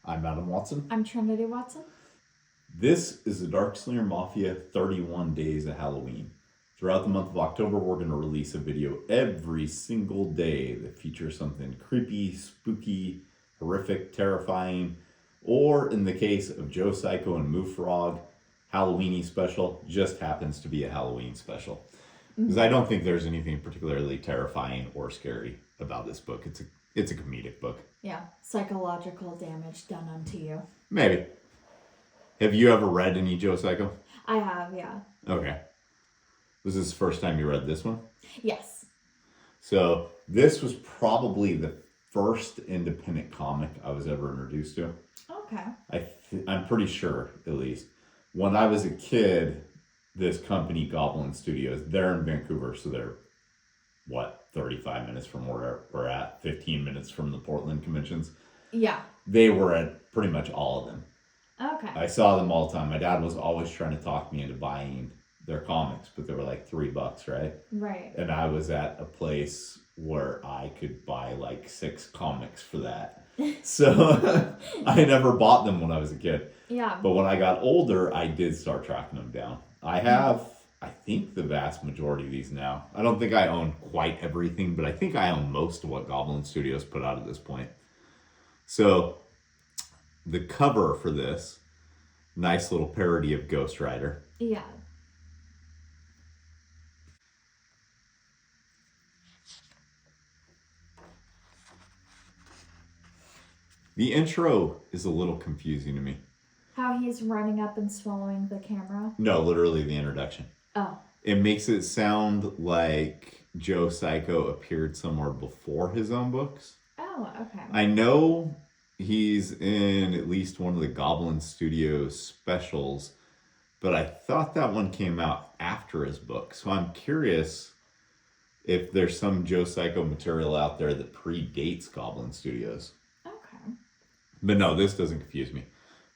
I'm Adam Watson. I'm Trinity Watson. This is the Darkslinger Mafia 31 Days of Halloween. Throughout the month of October, we're going to release a video every single day that features something creepy, spooky, horrific, terrifying, or in the case of Joe Psycho and Moo Frog, Halloweenie Special just happens to be a Halloween special. Because I don't think there's anything particularly terrifying or scary about this book. It's a comedic book. Yeah, psychological damage done unto you. Maybe. Have you ever read any Joe Psycho? I have, yeah. Okay. Was this the first time you read this one? Yes. So this was probably the first independent comic I was ever introduced to. Okay. I'm pretty sure, at least. When I was a kid, this company, Goblin Studios, they're in Vancouver, so they're, 35 minutes from where we're at, 15 minutes from the Portland conventions. Yeah. They were at pretty much all of them. Okay. I saw them all the time. My dad was always trying to talk me into buying their comics, but they were like $3, right? Right. And I was at a place where I could buy like 6 comics for that. So I never bought them when I was a kid. Yeah. But when I got older, I did start tracking them down. I have, I think, the vast majority of these now. I don't think I own quite everything, but I think I own most of what Goblin Studios put out at this point. So the cover for this, nice little parody of Ghost Rider. Yeah. The intro is a little confusing to me. How he's running up and swallowing the camera? No, literally the introduction. Oh. It makes it sound like Joe Psycho appeared somewhere before his own books. Oh, okay. I know he's in at least one of the Goblin Studios specials, but I thought that one came out after his book. So I'm curious if there's some Joe Psycho material out there that predates Goblin Studios. Okay. But no, this doesn't confuse me.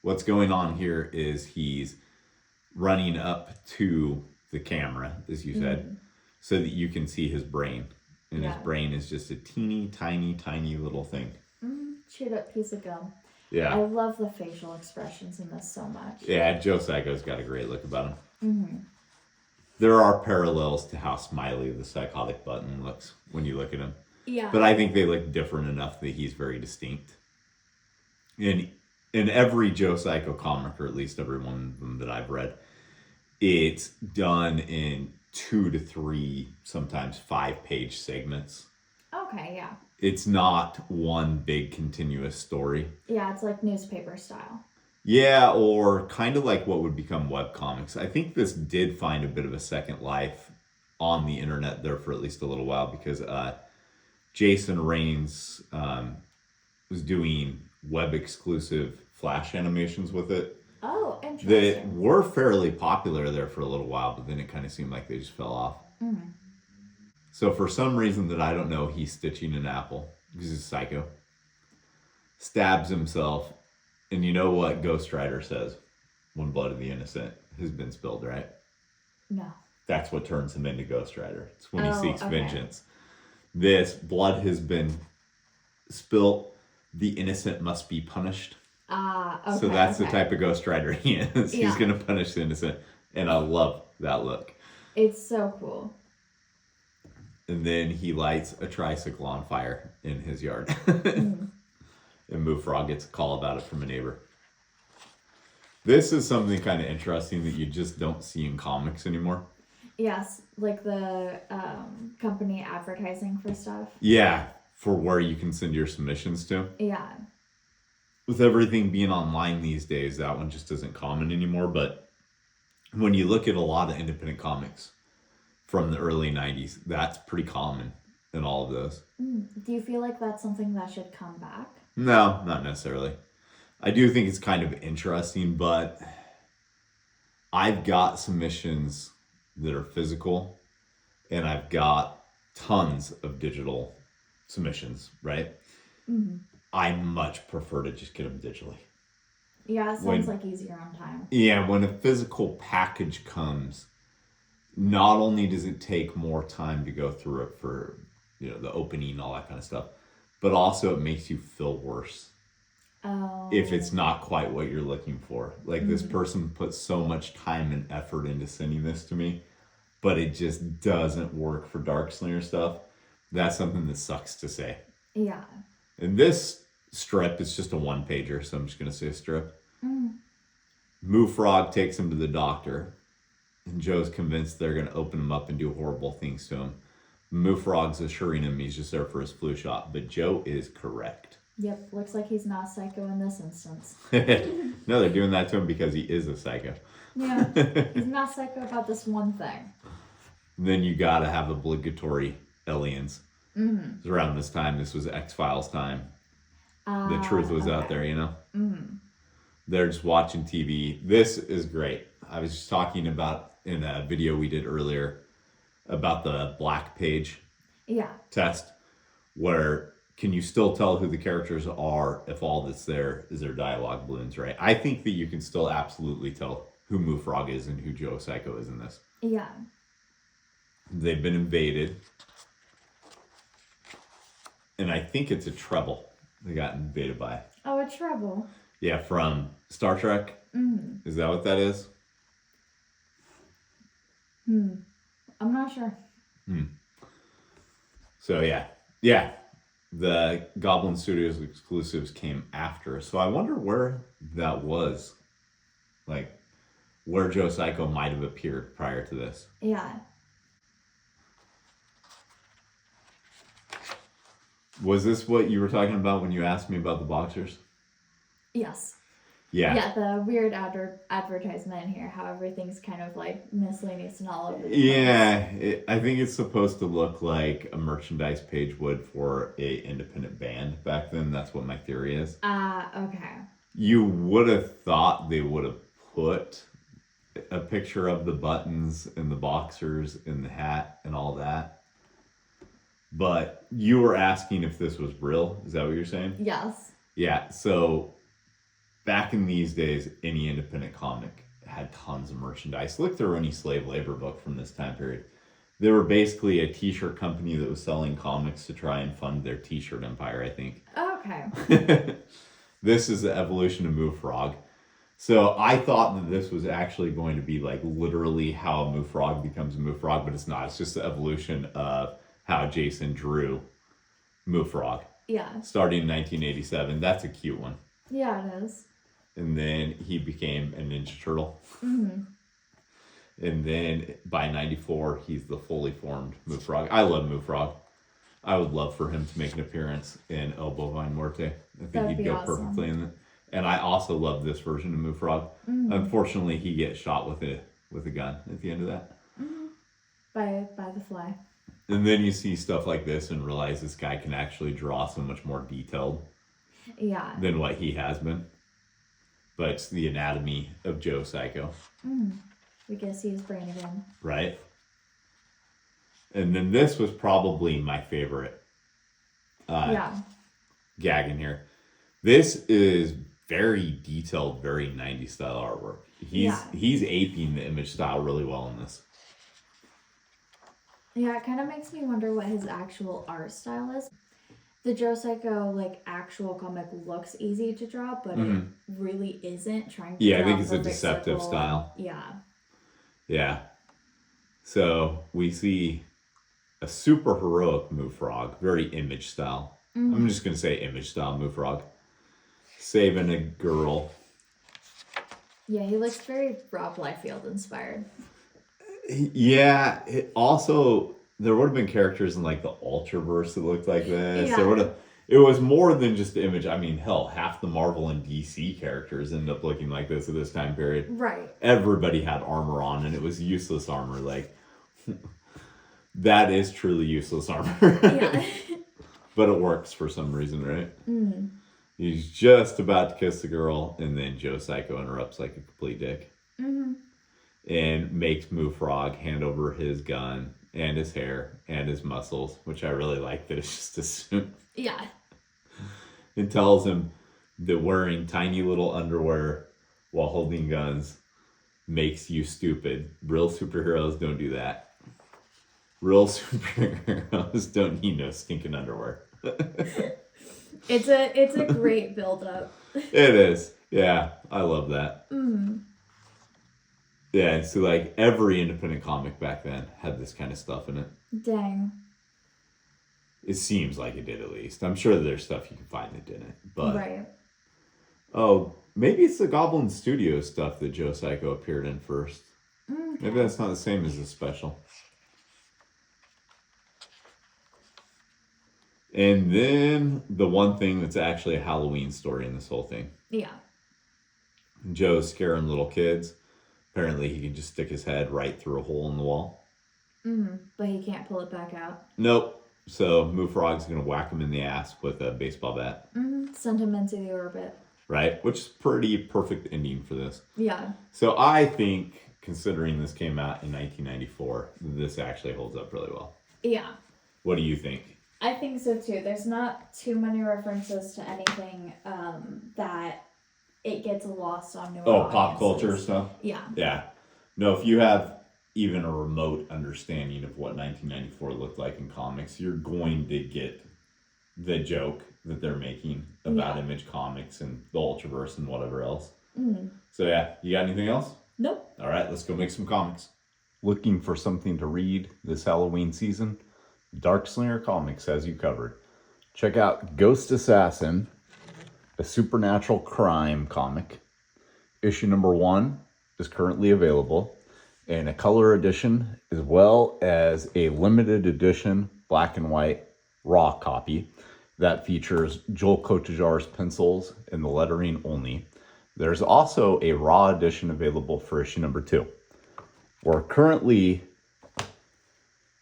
What's going on here is he's running up to the camera, as you said, so that you can see his brain. And his brain is just a teeny, tiny, tiny little thing. Chewed up piece of gum. Yeah. I love the facial expressions in this so much. Yeah, Joe Psycho's got a great look about him. There are parallels to how smiley the psychotic button looks when you look at him. Yeah. But I think they look different enough that he's very distinct. In every Joe Psycho comic, or at least every one of them that I've read, it's done in 2 to 3, sometimes 5-page segments. Okay, yeah. It's not one big continuous story. Yeah, it's like newspaper style. Yeah, or kind of like what would become webcomics. I think this did find a bit of a second life on the internet there for at least a little while, because Jason Raines was doing web exclusive Flash animations with it. Oh, interesting. That were fairly popular there for a little while, but then it kind of seemed like they just fell off. So for some reason that I don't know, he's stitching an apple, because he's a psycho, stabs himself, and you know what Ghost Rider says when blood of the innocent has been spilled, right? No. That's what turns him into Ghost Rider. It's when he seeks okay. vengeance. This blood has been spilt, the innocent must be punished. Okay. So that's the type of Ghost Rider he is. Yeah. He's going to punish the innocent. And I love that look. It's so cool. And then he lights a tricycle on fire in his yard. And Moo Frog gets a call about it from a neighbor. This is something kind of interesting that you just don't see in comics anymore. Yes, like the company advertising for stuff. Yeah, for where you can send your submissions to. Yeah. With everything being online these days, that one just isn't common anymore. But when you look at a lot of independent comics from the early 90s, that's pretty common in all of those. Do you feel like that's something that should come back? No, not necessarily. I do think it's kind of interesting, but I've got submissions that are physical, and I've got tons of digital submissions, right? I much prefer to just get them digitally. Yeah, it sounds like easier on time. Yeah, when a physical package comes, not only does it take more time to go through it for, the opening and all that kind of stuff, but also it makes you feel worse. Oh, if it's not quite what you're looking for. Like, this person put so much time and effort into sending this to me, but it just doesn't work for Darkslinger stuff. That's something that sucks to say. Yeah. And this strip is just a one-pager, so I'm just going to say strip. Moo Frog takes him to the doctor, and Joe's convinced they're going to open him up and do horrible things to him. Moo Frog's assuring him he's just there for his flu shot, but Joe is correct. Yep, looks like he's not psycho in this instance. No, they're doing that to him because he is a psycho. Yeah, he's not psycho about this one thing. Then you gotta have obligatory aliens. It was around this time, this was X-Files time. The truth was out there, you know? They're just watching TV. This is great. I was just talking about in a video we did earlier about the black page test, where can you still tell who the characters are if all that's there is their dialogue balloons, right? I think that you can still absolutely tell who Moo Frog is and who Joe Psycho is in this. Yeah. They've been invaded. And I think it's a treble they got invaded by. Oh, a treble. Yeah, from Star Trek. Is that what that is? I'm not sure. So yeah, the Goblin Studios exclusives came after. So I wonder where that was, like where Joe Psycho might have appeared prior to this. Yeah. Was this what you were talking about when you asked me about the boxers? Yes. Yeah. Yeah, the weird advertisement in here, how everything's kind of like miscellaneous and all over the place. Yeah, I think it's supposed to look like a merchandise page would for a independent band back then. That's what my theory is. Okay. You would have thought they would have put a picture of the buttons and the boxers and the hat and all that. But you were asking if this was real. Is that what you're saying? Yes. Yeah, so back in these days, any independent comic had tons of merchandise. Look through any slave labor book from this time period. They were basically a t-shirt company that was selling comics to try and fund their t-shirt empire, I think. Okay. This is the evolution of Moo Frog. So I thought that this was actually going to be like literally how a Moo Frog becomes a Moo Frog, but it's not. It's just the evolution of how Jason drew Moo Frog. Yeah. Starting in 1987. That's a cute one. Yeah, it is. And then he became a Ninja Turtle. And then by 94, he's the fully formed Moo Frog. I love Moo Frog. I would love for him to make an appearance in El Bovine Muerte. I think he'd go awesome. perfectly in it. And I also love this version of Moo Frog. Unfortunately, he gets shot with a gun at the end of that. By the fly. And then you see stuff like this and realize this guy can actually draw so much more detailed than what he has been. But it's the anatomy of Joe Psycho. We get to see his brain again. Right? And then this was probably my favorite gag in here. This is very detailed, very 90s style artwork. He's aping the Image style really well in this. Yeah, it kind of makes me wonder what his actual art style is. The Joe Psycho, like, actual comic looks easy to draw, but it really isn't trying to draw I think it's a perfect deceptive circle. style. Yeah. So we see a super heroic Moo Frog, very Image style. I'm just going to say Image style Moo Frog. Saving a girl. Yeah, he looks very Rob Liefeld inspired. Yeah, also there would have been characters in like the Ultraverse that looked like this. Yeah. It was more than just the Image. I mean, hell, half the Marvel and DC characters end up looking like this at this time period. Right. Everybody had armor on, and it was useless armor. Like, that is truly useless armor. Yeah. But it works for some reason, right? He's just about to kiss the girl, and then Joe Psycho interrupts like a complete dick. And makes Moo Frog hand over his gun and his hair and his muscles, which I really like that it's just a suit. Yeah. It tells him that wearing tiny little underwear while holding guns makes you stupid. Real superheroes don't do that. Real superheroes don't need no stinking underwear. It's a great build-up. It is. Yeah, I love that. Mm. Yeah, so like every independent comic back then had this kind of stuff in it. Dang. It seems like it did at least. I'm sure there's stuff you can find that didn't. But Right. oh, maybe it's the Goblin Studio stuff that Joe Psycho appeared in first. Okay. Maybe that's not the same as the special. And then the one thing that's actually a Halloween story in this whole thing. Yeah. Joe's scaring little kids. Apparently he can just stick his head right through a hole in the wall. But he can't pull it back out. Nope. So Moo Frog's going to whack him in the ass with a baseball bat. Send him into the orbit. Right? Which is pretty perfect ending for this. Yeah. So I think, considering this came out in 1994, this actually holds up really well. Yeah. What do you think? I think so too. There's not too many references to anything that it gets lost on newer Oh, pop audiences. culture stuff? Yeah. Yeah. No, if you have even a remote understanding of what 1994 looked like in comics, you're going to get the joke that they're making about Image Comics and the Ultraverse and whatever else. So yeah, you got anything else? Nope. All right, let's go make some comics. Looking for something to read this Halloween season? Dark Slinger Comics has you covered. Check out Ghost Assassin, a supernatural crime comic. Issue number 1 is currently available in a color edition as well as a limited edition black and white raw copy that features Joel Kotajar's pencils and the lettering only. There's also a raw edition available for issue number 2. We're currently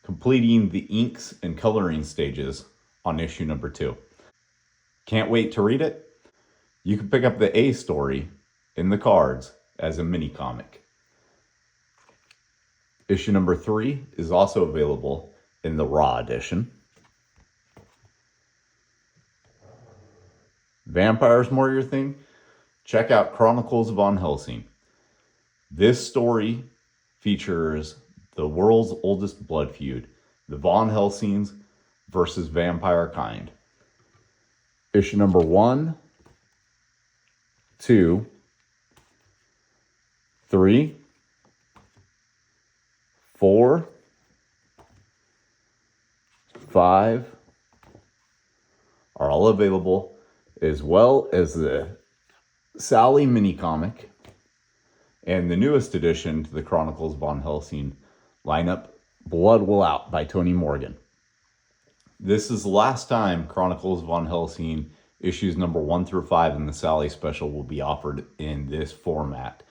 completing the inks and coloring stages on issue number 2. Can't wait to read it? You can pick up the A story in the cards as a mini comic. Issue number 3 is also available in the raw edition. Vampires more your thing? Check out Chronicles of Von Helsing. This story features the world's oldest blood feud, the Von Helsings versus vampire kind. Issue number 1, 2, 3, 4, 5 are all available, as well as the Sally mini comic and the newest addition to the Chronicles Von Helsing lineup, Blood Will Out by Tony Morgan. This is the last time Chronicles Von Helsing issues number 1 through 5 in the Sally special will be offered in this format.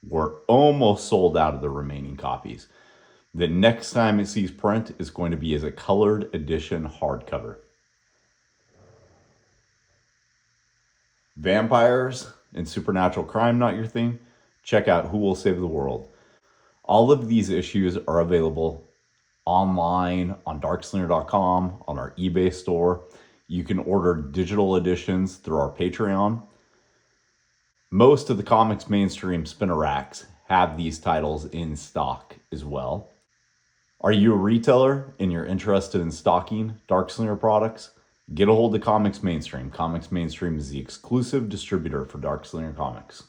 We're almost sold out of the remaining copies. The next time it sees print is going to be as a colored edition hardcover. Vampires and supernatural crime not your thing? Check out Who Will Save the World. All of these issues are available online on darkslinger.com, on our eBay store. You can order digital editions through our Patreon. Most of the comics mainstream spinner racks have these titles in stock as well. Are you a retailer and you're interested in stocking Darkslinger products? Get a hold of Comics Mainstream. Comics Mainstream is the exclusive distributor for Darkslinger Comics.